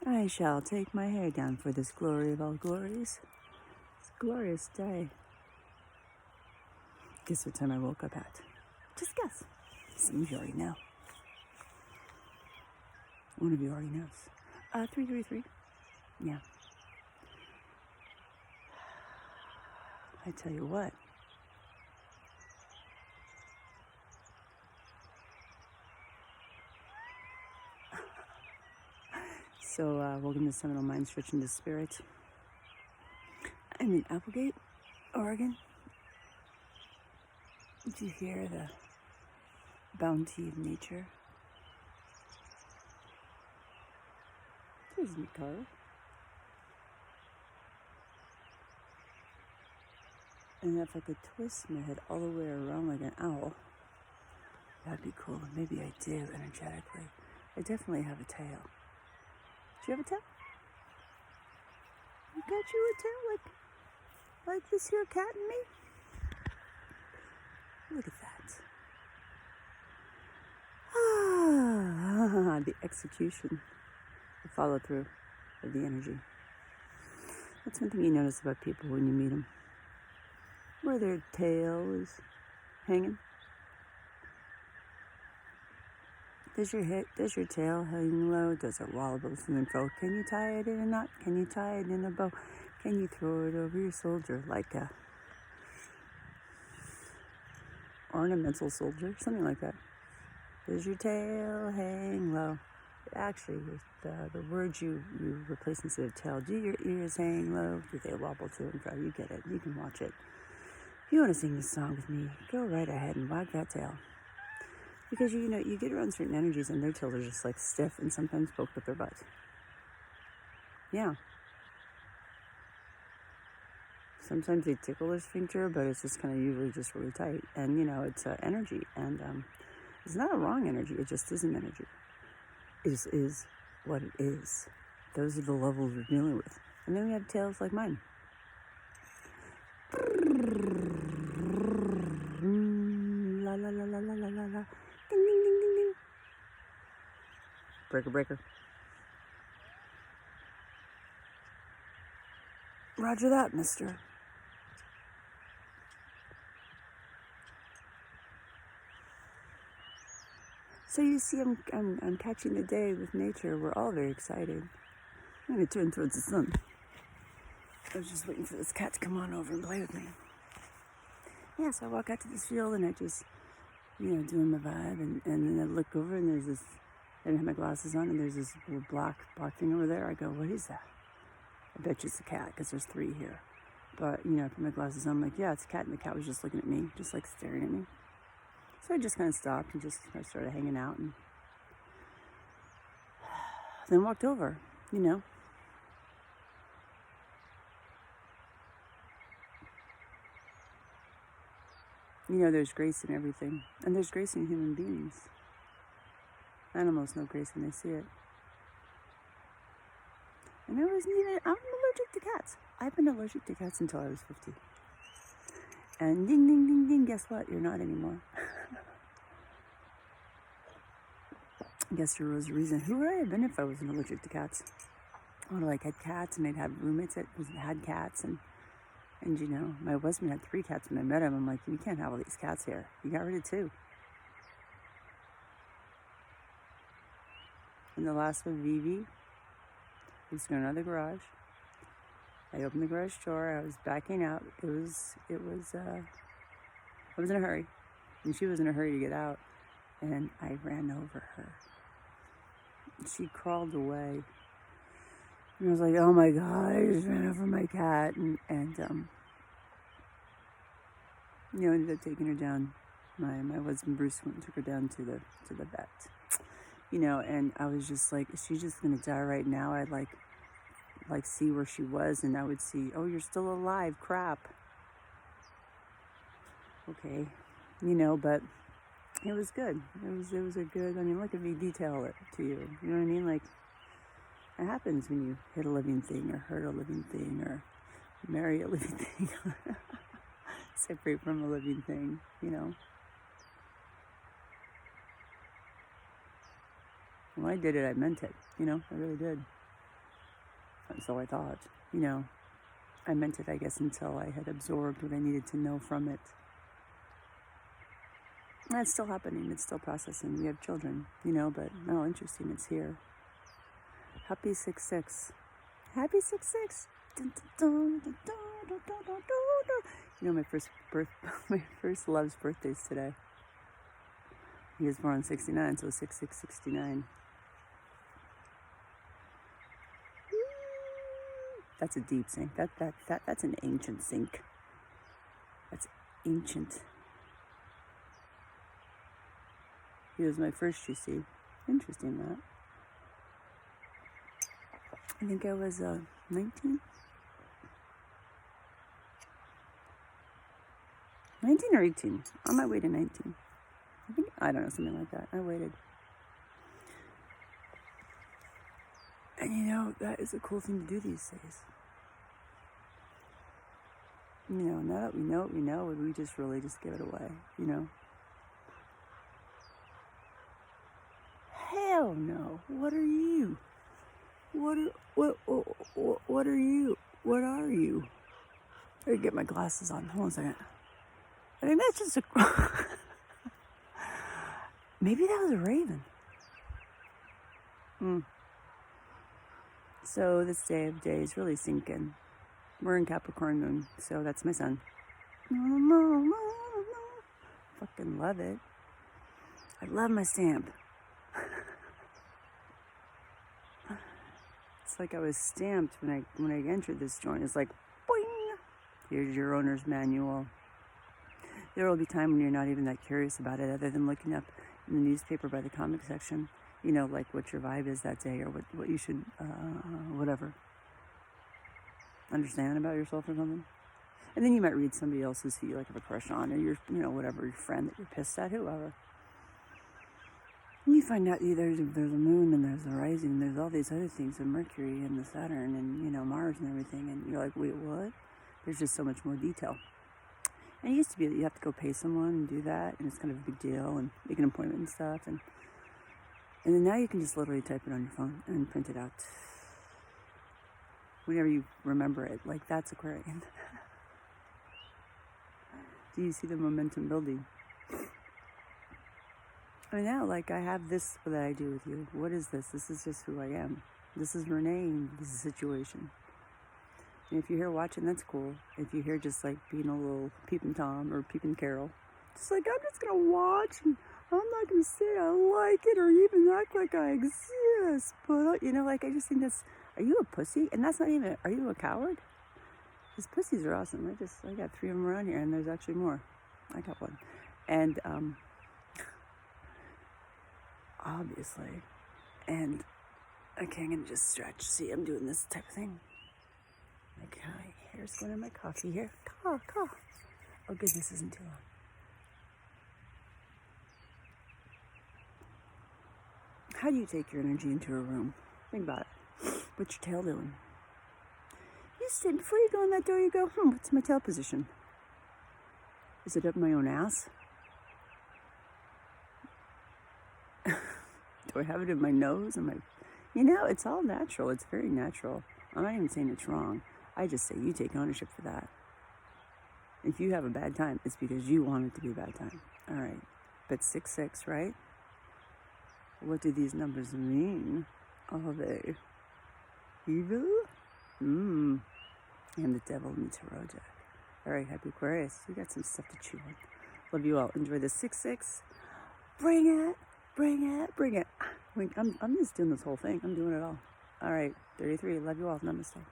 I shall take my hair down for this glory of all glories. It's a glorious day. Guess what time I woke up at? Just guess. Some of you already know. One of you already knows. 333. Yeah. I tell you what. So, welcome to Seminole Mind Stretch into Spirit. I'm in Applegate, Oregon. Did you hear the bounty of nature? There's my car. And if I could twist my head all the way around like an owl, that'd be cool. Maybe I do energetically. I definitely have a tail. Do you have a tail? You got you a tail like this here cat and me? Look at that. Ah, the execution, the follow through of the energy. That's one thing you notice about people when you meet them. Where their tail is hanging. Does your tail hang low? Does it wobble to and fro? Can you tie it in a knot? Can you tie it in a bow? Can you throw it over your shoulder like a ornamental soldier? Something like that. Does your tail hang low? Actually, the word you replace instead of tail. Do your ears hang low? Do they wobble to and fro? You get it. You can watch it. If you want to sing this song with me, go right ahead and wag that tail. Because you get around certain energies and their tails are just like stiff and sometimes poked up their butt. Yeah. Sometimes they tickle their sphincter, but it's just kind of usually just really tight. And it's energy, and it's not a wrong energy. It just is an energy. It just is what it is. Those are the levels we're dealing with. And then we have tails like mine. La la la la la la la la. Ding ding ding ding ding. Breaker breaker. Roger that, mister. So you see, I'm catching the day with nature. We're all very excited. I'm going to turn towards the sun. I was just waiting for this cat to come on over and play with me. Yeah, so I walk out to this field and I just, doing my vibe. And then I look over and there's this, I didn't have my glasses on, and there's this little black thing over there. I go, what is that? I bet you it's a cat because there's 3 here. But, I put my glasses on. I'm like, yeah, it's a cat. And the cat was just looking at me, just like staring at me. So I just kind of stopped and just started hanging out and then walked over, there's grace in everything. And there's grace in human beings. Animals know grace when they see it. And I'm allergic to cats. I've been allergic to cats until I was 50. And ding, ding, ding, ding, guess what? You're not anymore. I guess there was a reason. Who would I have been if I wasn't allergic to cats? I would have had cats, and I'd have roommates that had cats, and my husband had 3 cats when I met him. I'm like, you can't have all these cats here. You got rid of 2. And the last one, Vivi, was going out of the garage. I opened the garage door. I was backing out. I was in a hurry, and she was in a hurry to get out, and I ran over her. She crawled away. And I was like, oh my God, I just ran over my cat. And ended up taking her down. My husband Bruce went and took her down to the vet. And I was just like, is she just gonna die right now? I'd like see where she was, and I would see, oh, you're still alive, crap. Okay. But it was good. It was a good, look at me detail it to you. You know what I mean? Like, it happens when you hit a living thing or hurt a living thing or marry a living thing. Separate from a living thing, When I did it, I meant it, I really did. So I thought, you know, I meant it, I guess, until I had absorbed what I needed to know from it. And it's still happening. It's still processing. We have children, you know, but oh, interesting. It's here. Happy 6/6. Happy 6/6. Dun, dun, dun, dun, dun, dun, dun, dun. You know, my first love's birthday's today. He was born in 69, so 6/6/69. That's a deep sync. That's an ancient sync. That's ancient. He was my first, you see. Interesting, that. I think I was 19? 19 or 18? On my way to 19. I don't know, something like that. I waited. And you know, that is a cool thing to do these days. You know, now that we know what we know, we just really just give it away, you know? Hell no. What are you? What are you? What are you? I gotta get my glasses on. Hold on a second. I think that's just a... Maybe that was a raven. So this day of days really sinking. We're in Capricorn moon, so that's my sun. Fucking love it. I love my stamp. It's like I was stamped when I entered this joint. It's like, boing! Here's your owner's manual. There will be time when you're not even that curious about it, other than looking up in the newspaper by the comic section, you know, like what your vibe is that day, or what you should, whatever, understand about yourself or something. And then you might read somebody else's who you like have a crush on, or your, you know, whatever, your friend that you're pissed at, whoever. And you find out there's a moon, and there's a rising, and there's all these other things, the Mercury and the Saturn, and, you know, Mars and everything, and you're like, wait, what? There's just so much more detail. And it used to be that you have to go pay someone and do that, and it's kind of a big deal, and make an appointment and stuff, and then now you can just literally type it on your phone and print it out whenever you remember it. Like, that's Aquarian. Do you see the momentum building? I mean, now, like, I have this that I do with you. What is this? This is just who I am. This is Renee. This is a situation. And if you're here watching, that's cool. If you're here just, like, being a little peeping Tom or peeping Carol, just like, I'm just going to watch, and I'm not going to say I like it or even act like I exist. But, you know, like, I just think that's, are you a pussy? And that's not even, are you a coward? Because pussies are awesome. I got 3 of them around here, and there's actually more. I got one. And, obviously, and, okay, I'm going to just stretch. See, I'm doing this type of thing. Like, my hair's going in my coffee here. Oh, good, this isn't too long. How do you take your energy into a room? Think about it. What's your tail doing? You sit, before you go in that door, you go, what's my tail position? Is it up my own ass? Do I have it in my nose? You know, it's all natural. It's very natural. I'm not even saying it's wrong. I just say you take ownership for that. If you have a bad time, it's because you want it to be a bad time. All right. But 6/6, right? What do these numbers mean? Are they evil? And the devil in the tarot deck. All right, happy Aquarius. You got some stuff to chew on. Love you all. Enjoy the 6/6. Bring it. I'm just doing this whole thing. I'm doing it all. All right, 33. Love you all. Namaste.